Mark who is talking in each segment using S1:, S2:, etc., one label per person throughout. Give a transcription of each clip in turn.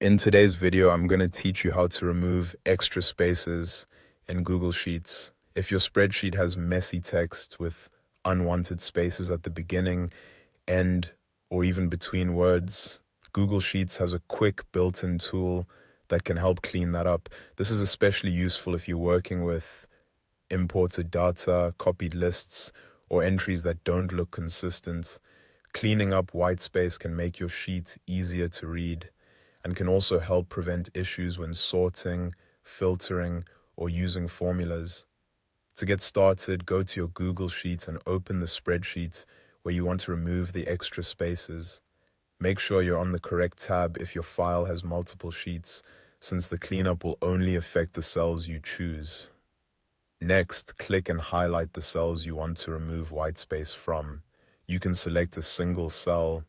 S1: In today's video, I'm going to teach you how to remove extra spaces in Google Sheets. If your spreadsheet has messy text with unwanted spaces at the beginning, end, or even between words, Google Sheets has a quick built-in tool that can help clean that up. This is especially useful if you're working with imported data, copied lists, or entries that don't look consistent. Cleaning up white space can make your sheet easier to read and can also help prevent issues when sorting, filtering, or using formulas. To get started, go to your Google Sheet and open the spreadsheet where you want to remove the extra spaces. Make sure you're on the correct tab if your file has multiple sheets, since the cleanup will only affect the cells you choose. Next, click and highlight the cells you want to remove white space from. You can select a single cell,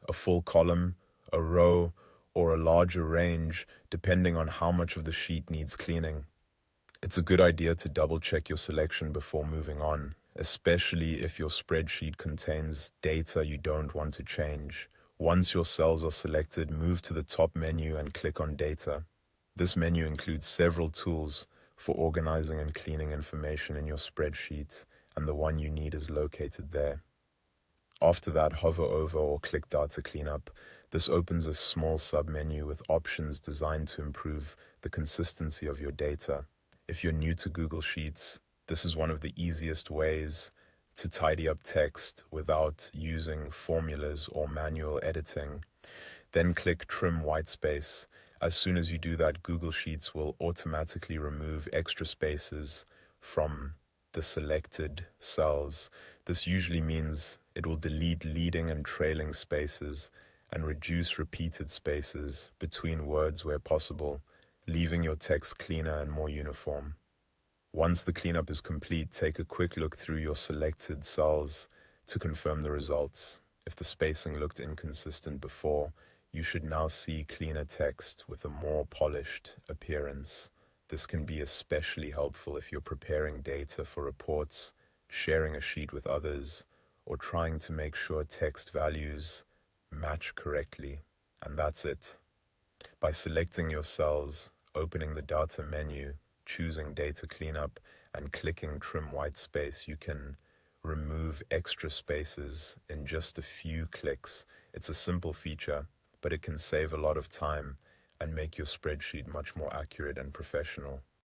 S1: a full column, a row, or a larger range, depending on how much of the sheet needs cleaning. It's a good idea to double-check your selection before moving on, especially if your spreadsheet contains data you don't want to change. Once your cells are selected, move to the top menu and click on Data. This menu includes several tools for organizing and cleaning information in your spreadsheet, and the one you need is located there. After that, hover over or click Data Cleanup. This opens a small submenu with options designed to improve the consistency of your data. If you're new to Google Sheets, this is one of the easiest ways to tidy up text without using formulas or manual editing. Then click Trim Whitespace. As soon as you do that, Google Sheets will automatically remove extra spaces from the selected cells. This usually means it will delete leading and trailing spaces and reduce repeated spaces between words where possible, leaving your text cleaner and more uniform. Once the cleanup is complete, take a quick look through your selected cells to confirm the results. If the spacing looked inconsistent before, you should now see cleaner text with a more polished appearance. This can be especially helpful if you're preparing data for reports, sharing a sheet with others, or trying to make sure text values match correctly. And that's it. By selecting your cells, opening the data menu, choosing Data Cleanup, and clicking Trim Whitespace, you can remove extra spaces in just a few clicks. It's a simple feature, but it can save a lot of time and make your spreadsheet much more accurate and professional.